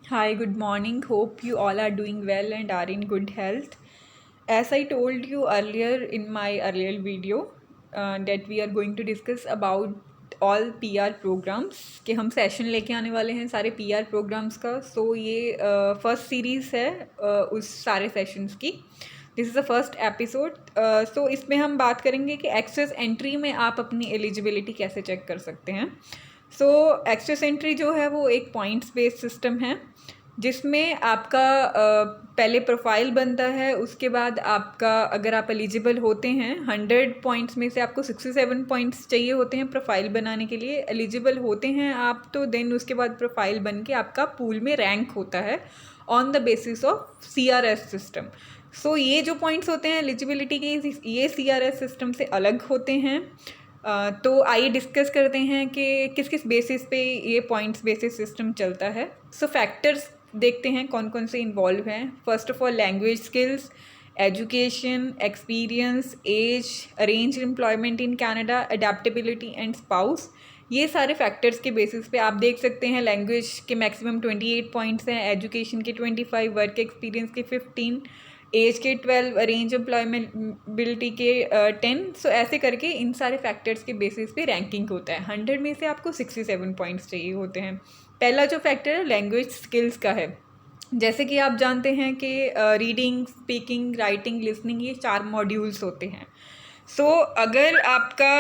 Hi, good morning. Hope you all are doing well and are in good health. As I told you earlier in my earlier video, that we are going to discuss about all PR programs कि हम session लेके आने वाले हैं सारे PR programs का. So ये first series है उस सारे सेशंस की. This is the first episode. So इसमें हम बात करेंगे कि एक्सेस एंट्री में आप अपनी एलिजिबिलिटी कैसे चेक कर सकते हैं. सो एक्सेस एंट्री जो है वो एक पॉइंट्स बेस्ड सिस्टम है जिसमें आपका पहले प्रोफाइल बनता है. उसके बाद आपका अगर आप एलिजिबल होते हैं 100 पॉइंट्स में से आपको 67 पॉइंट्स चाहिए होते हैं प्रोफाइल बनाने के लिए. एलिजिबल होते हैं आप तो देन उसके बाद प्रोफाइल बन के आपका पूल में रैंक होता है on the basis of CRS system. So ये जो पॉइंट्स होते हैं एलिजिबिलिटी के ये CRS सिस्टम से अलग होते हैं. तो आइए डिस्कस करते हैं कि किस किस बेसिस पे ये पॉइंट्स बेसिस सिस्टम चलता है. सो फैक्टर्स देखते हैं कौन कौन से इन्वॉल्व हैं. First of all language skills, education, experience, age, arrange employment in Canada, adaptability and spouse. ये सारे फैक्टर्स के बेसिस पे आप देख सकते हैं लैंग्वेज के मैक्सिमम 28 पॉइंट्स हैं, एजुकेशन के 25, वर्क एक्सपीरियंस के 15, एज के 12, अरेंज एम्प्लॉयमेंटबिलिटी के 10. सो ऐसे करके इन सारे फैक्टर्स के बेसिस पे रैंकिंग होता है. 100 में से आपको 67 पॉइंट्स चाहिए होते हैं. पहला जो फैक्टर है लैंग्वेज स्किल्स का है. जैसे कि आप जानते हैं कि रीडिंग, स्पीकिंग, राइटिंग, लिसनिंग ये 4 मॉड्यूल्स होते हैं. सो अगर आपका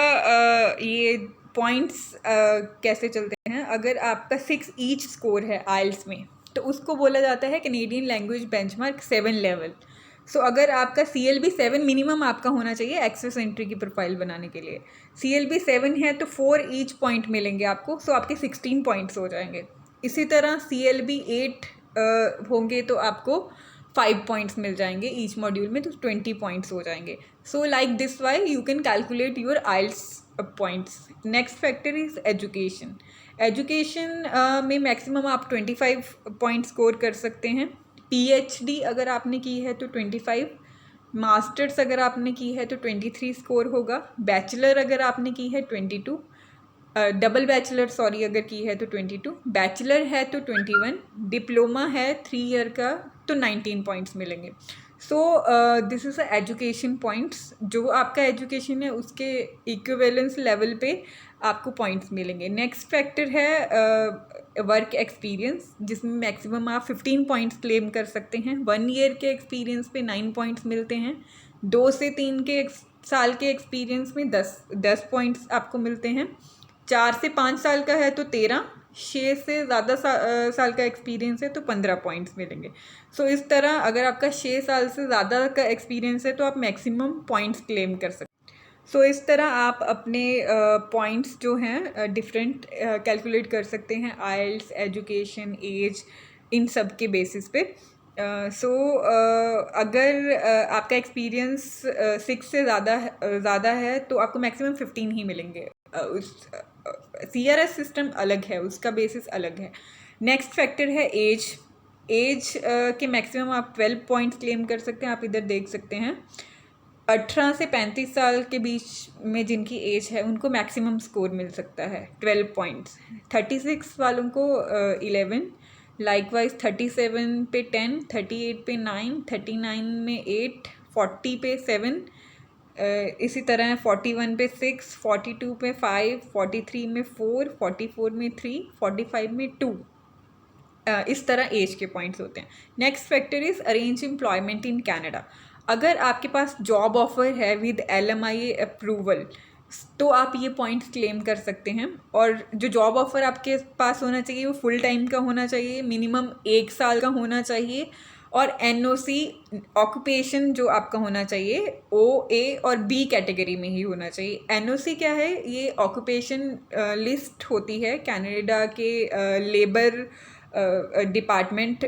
ये पॉइंट्स कैसे चलते हैं, अगर आपका 6 ईच स्कोर है आइल्स में तो उसको बोला जाता है कैनेडियन लैंग्वेज बेंचमार्क 7 लेवल. सो अगर आपका CLB 7 मिनिमम आपका होना चाहिए एक्सेस एंट्री की प्रोफाइल बनाने के लिए. CLB 7 है तो 4 ईच पॉइंट मिलेंगे आपको. सो आपके 16 पॉइंट्स हो जाएंगे. इसी तरह CLB 8 होंगे तो आपको 5 पॉइंट्स मिल जाएंगे ईच मॉड्यूल में, तो 20 पॉइंट्स हो जाएंगे. So like this way you can calculate your IELTS points. Next factor is education. Education में मैक्सिमम आप 25 पॉइंट स्कोर कर सकते हैं. PhD अगर आपने की है तो 25, मास्टर्स अगर आपने की है तो 23 स्कोर होगा, बैचलर अगर आपने की है 22, डबल बैचलर सॉरी अगर की है तो 22, बैचलर है तो 21, डिप्लोमा है 3 ईयर का तो 19 पॉइंट्स मिलेंगे. So this is a education points. जो आपका एजुकेशन है उसके इक्विवेलेंस लेवल पे आपको पॉइंट्स मिलेंगे. नेक्स्ट फैक्टर है वर्क एक्सपीरियंस जिसमें मैक्सिमम आप 15 पॉइंट्स क्लेम कर सकते हैं. 1 ईयर के एक्सपीरियंस पे 9 पॉइंट्स मिलते हैं. 2 से 3 के साल के एक्सपीरियंस में 10 पॉइंट्स आपको मिलते हैं. 4 से 5 साल का है तो 13, 6 से ज़्यादा साल का एक्सपीरियंस है तो 15 पॉइंट्स मिलेंगे. सो इस तरह अगर आपका 6 साल से ज़्यादा का एक्सपीरियंस है तो आप मैक्सिमम पॉइंट्स क्लेम कर सकते हैं. सो इस तरह आप अपने पॉइंट्स जो हैं डिफरेंट कैलकुलेट कर सकते हैं आइल्स, एजुकेशन, एज, इन सब के बेसिस पे. सो अगर आपका एक्सपीरियंस 6 से ज़्यादा है तो आपको मैक्सिमम 15 ही मिलेंगे. उस CRS सिस्टम अलग है, उसका बेसिस अलग है. नेक्स्ट फैक्टर है एज. एज के मैक्सिमम आप 12 पॉइंट्स क्लेम कर सकते हैं. आप इधर देख सकते हैं 18 से 35 साल के बीच में जिनकी एज है उनको मैक्सिमम स्कोर मिल सकता है 12 पॉइंट्स. 36 वालों को 11, लाइकवाइज 37 पे 10, 38 पे 9, 39 में 8, 40 पे 7, इसी तरह 41 पे 6, 42 पे 5, 43 में 4, 44 में 3, 45 में 2. इस तरह एज के पॉइंट्स होते हैं. Next factor is arrange employment in Canada. अगर आपके पास जॉब ऑफर है विद LMIA अप्रूवल तो आप ये पॉइंट्स क्लेम कर सकते हैं. और जो जॉब ऑफर आपके पास होना चाहिए वो फुल टाइम का होना चाहिए, मिनिमम 1 साल का होना चाहिए. और NOC ऑक्यूपेशन जो आपका होना चाहिए OA और B कैटेगरी में ही होना चाहिए. NOC क्या है, ये ऑक्यूपेशन लिस्ट होती है कनाडा के लेबर डिपार्टमेंट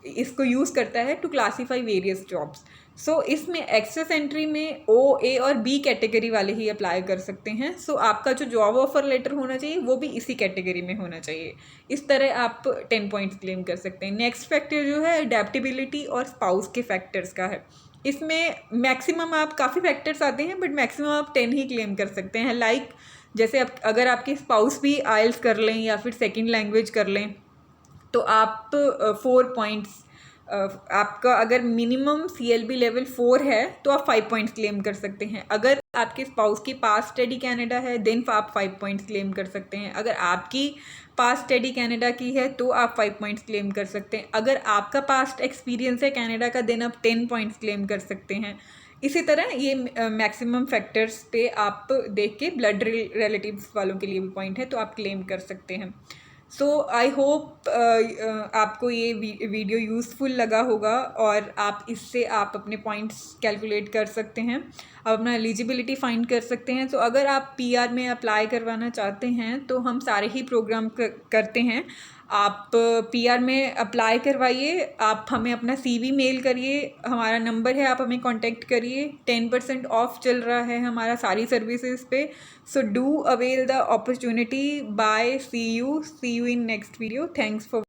इसको यूज़ करता है टू क्लासीफाई वेरियस जॉब्स. सो इसमें एक्सेस एंट्री में OA और B कैटेगरी वाले ही अप्लाई कर सकते हैं. सो आपका जो जॉब ऑफर लेटर होना चाहिए वो भी इसी कैटेगरी में होना चाहिए. इस तरह आप 10 पॉइंट्स क्लेम कर सकते हैं. नेक्स्ट फैक्टर जो है अडेप्टेबिलिटी और स्पाउस के फैक्टर्स का है. इसमें मैक्सिमम आप काफ़ी फैक्टर्स आते हैं बट मैक्सिमम आप 10 ही क्लेम कर सकते हैं. लाइक जैसे अगर आपके स्पाउस भी आइल्स कर लें या फिर सेकेंड लैंग्वेज कर लें तो आप 4 पॉइंट्स, आपका अगर मिनिमम CLB लेवल 4 है तो आप 5 पॉइंट्स क्लेम कर सकते हैं। अगर आपके स्पाउस की पास स्टडी कनाडा है देन आप 5 पॉइंट्स क्लेम कर सकते हैं। अगर आपकी पास स्टडी कनाडा की है तो आप 5 पॉइंट्स क्लेम कर सकते हैं। अगर आपका पास्ट एक्सपीरियंस है कनाडा का देन आप 10 पॉइंट्स क्लेम कर सकते हैं। इसी तरह ये मैक्सिमम फैक्टर्स पे आप देख के ब्लड रिलेटिव्स वालों के लिए भी पॉइंट है तो आप क्लेम कर सकते हैं। सो आई होप आपको ये वीडियो यूज़फुल लगा होगा और आप इससे आप अपने पॉइंट्स कैलकुलेट कर सकते हैं, आप अपना एलिजिबिलिटी फाइंड कर सकते हैं। तो अगर आप PR में अप्लाई करवाना चाहते हैं तो हम सारे ही प्रोग्राम करते हैं। आप PR में अप्लाई करवाइए, आप हमें अपना CV मेल करिए, हमारा नंबर है, आप हमें कांटेक्ट करिए। 10% ऑफ चल रहा है हमारा सारी सर्विसेज पे। So do avail the opportunity. Bye, see you in next video. Thanks for